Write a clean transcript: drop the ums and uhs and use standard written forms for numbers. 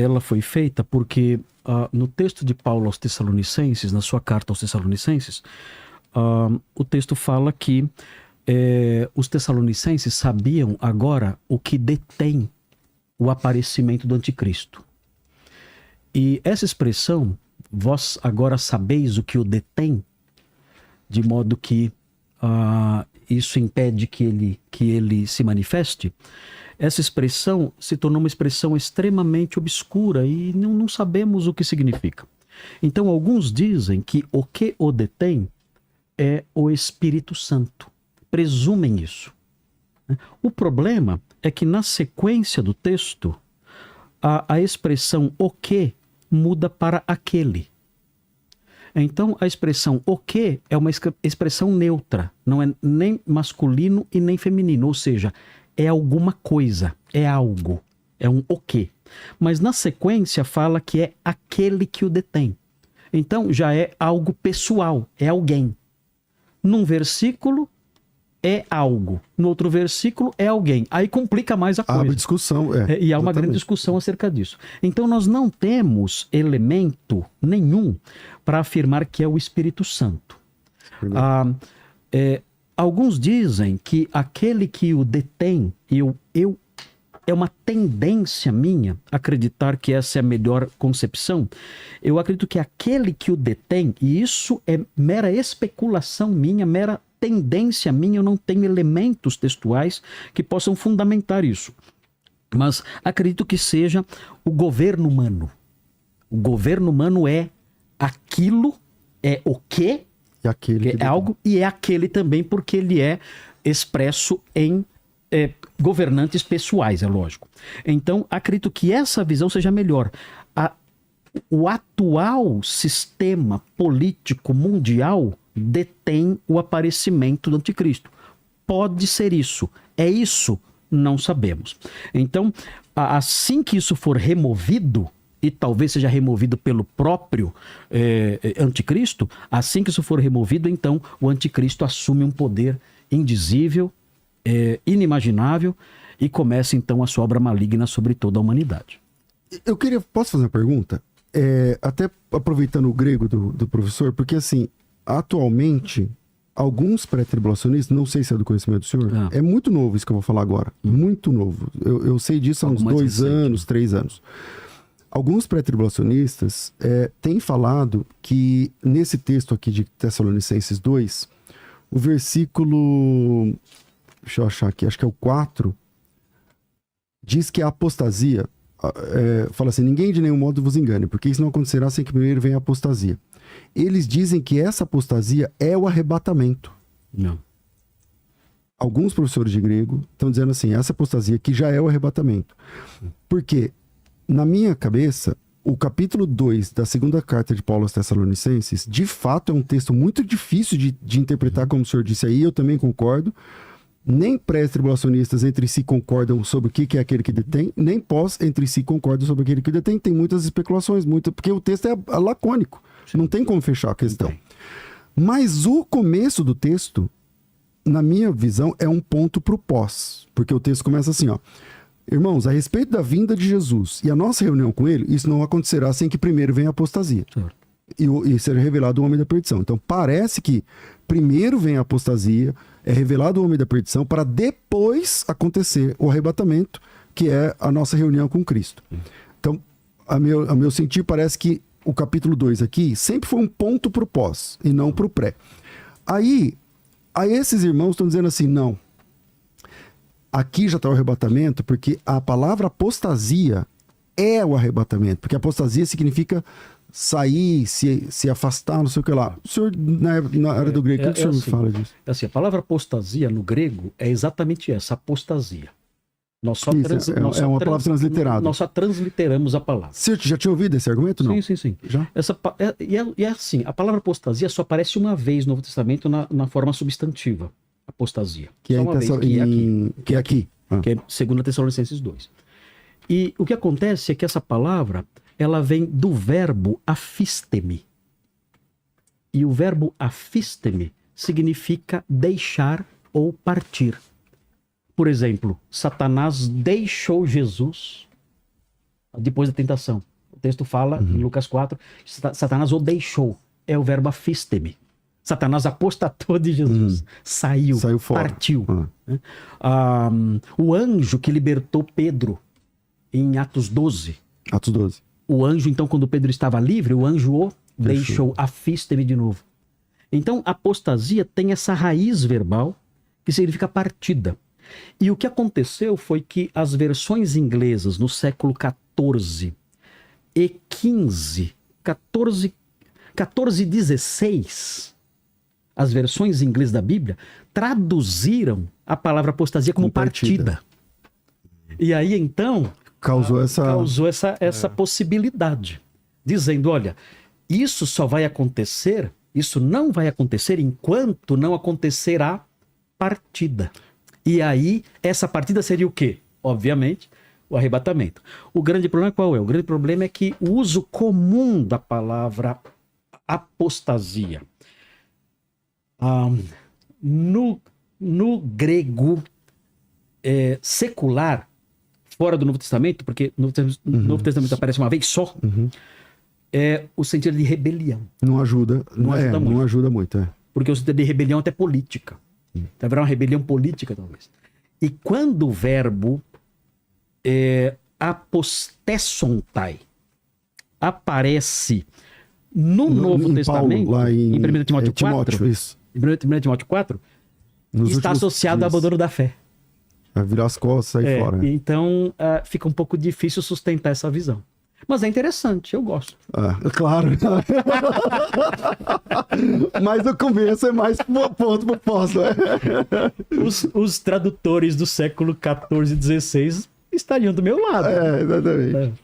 ela foi feita porque no texto de Paulo aos Tessalonicenses, na sua carta aos Tessalonicenses, o texto fala que os Tessalonicenses sabiam agora o que detém o aparecimento do anticristo. E essa expressão, vós agora sabeis o que o detém, de modo que isso impede que ele se manifeste, essa expressão se tornou uma expressão extremamente obscura e não sabemos o que significa. Então, alguns dizem que o que o detém é o Espírito Santo. Presumem isso. O problema é que na sequência do texto, a expressão o que muda para aquele. Então, a expressão o que é uma expressão neutra, não é nem masculino e nem feminino, ou seja, é alguma coisa, é algo, é um o que. Mas na sequência fala que é aquele que o detém. Então, já é algo pessoal, é alguém. Num versículo é algo, no outro versículo é alguém. Aí complica mais a coisa. Abre discussão, E há uma grande discussão acerca disso. Então nós não temos elemento nenhum para afirmar que é o Espírito Santo. Alguns dizem que aquele que o detém, é uma tendência minha acreditar que essa é a melhor concepção. Eu acredito que aquele que o detém, e isso é mera especulação minha, mera tendência minha, eu não tenho elementos textuais que possam fundamentar isso. Mas acredito que seja o governo humano. O governo humano é aquilo, é o que, e aquele é algo, e é aquele também porque ele é expresso em governantes pessoais, é lógico. Então, acredito que essa visão seja melhor. O atual sistema político mundial detém o aparecimento do anticristo. Pode ser isso. É isso? Não sabemos. Então, assim que isso for removido, e talvez seja removido pelo próprio anticristo, assim que isso for removido, então o anticristo assume um poder indizível, inimaginável, e começa então a sua obra maligna sobre toda a humanidade. Posso fazer uma pergunta? Até aproveitando o grego do professor, porque assim, atualmente, alguns pré-tribulacionistas, não sei se é do conhecimento do senhor, é muito novo isso que eu vou falar agora, muito novo. Eu sei disso há uns 2 anos, 3 anos. Alguns pré-tribulacionistas têm falado que nesse texto aqui de Tessalonicenses 2, o versículo, deixa eu achar aqui, acho que é o 4, diz que a apostasia, fala assim, ninguém de nenhum modo vos engane, porque isso não acontecerá sem que primeiro venha a apostasia. Eles dizem que essa apostasia é o arrebatamento. Não. Alguns professores de grego estão dizendo assim, essa apostasia aqui já é o arrebatamento. Porque, na minha cabeça, o capítulo 2 da segunda carta de Paulo aos Tessalonicenses, de fato é um texto muito difícil de interpretar, como o senhor disse aí, eu também concordo. Nem pré-tribulacionistas entre si concordam sobre o que é aquele que detém, nem pós entre si concordam sobre aquele que detém. Tem muitas especulações, porque o texto é lacônico. Não tem como fechar a questão. Mas o começo do texto, na minha visão, é um ponto para o pós. Porque o texto começa assim, ó. Irmãos, a respeito da vinda de Jesus e a nossa reunião com ele, isso não acontecerá sem que primeiro venha a apostasia. E seja revelado o homem da perdição. Então parece que primeiro vem a apostasia, é revelado o homem da perdição, para depois acontecer o arrebatamento, que é a nossa reunião com Cristo. Então, a meu sentir, parece que o capítulo 2 aqui sempre foi um ponto para o pós e não para o pré. Aí esses irmãos estão dizendo assim, não, aqui já está o arrebatamento, porque a palavra apostasia é o arrebatamento, porque apostasia significa sair, se afastar, não sei o que lá. O senhor, na área do grego, o que o senhor me fala disso? A palavra apostasia no grego é exatamente essa, apostasia. Nós só é uma palavra transliterada. Nós só transliteramos a palavra. Você já tinha ouvido esse argumento, não? Sim. Já? E é assim, a palavra apostasia só aparece uma vez no Novo Testamento na forma substantiva. Apostasia. Que só é, uma vez, que é aqui. Que é 2 Tessalonicenses 2. E o que acontece é que essa palavra, ela vem do verbo afisteme. E o verbo afisteme significa deixar ou partir. Por exemplo, Satanás deixou Jesus depois da tentação. O texto fala, em Lucas 4, Satanás o deixou. É o verbo afisteme. Satanás apostatou de Jesus. Saiu fora. Partiu. O anjo que libertou Pedro em Atos 12. Atos 12. O anjo, então, quando Pedro estava livre, o anjo o deixou. Afisteme de novo. Então, apostasia tem essa raiz verbal que significa partida. E o que aconteceu foi que as versões inglesas no século XIV e XV, 14 e 16, as versões inglesas da Bíblia traduziram a palavra apostasia como partida. E aí, então, causou essa possibilidade, dizendo, olha, isso só vai acontecer, isso não vai acontecer enquanto não acontecer a partida. E aí, essa partida seria o quê? Obviamente, o arrebatamento. O grande problema qual é? O grande problema é que o uso comum da palavra apostasia no grego secular, fora do Novo Testamento, porque no Novo Testamento aparece uma vez só, é o sentido de rebelião. Não ajuda muito. Porque o sentido de rebelião é até política. Haverá uma rebelião política, talvez. E quando o verbo apostessontai aparece no Novo Testamento, Paulo, lá em 1 Timóteo 4, isso. Em 1 Timóteo 4, está associado ao abandono da fé. Vai virar as costas e sair fora. Então, fica um pouco difícil sustentar essa visão. Mas é interessante, eu gosto. Claro. Mas o começo é mais ponto pro pós, né? Os tradutores do século XIV e XVI estariam do meu lado. Exatamente.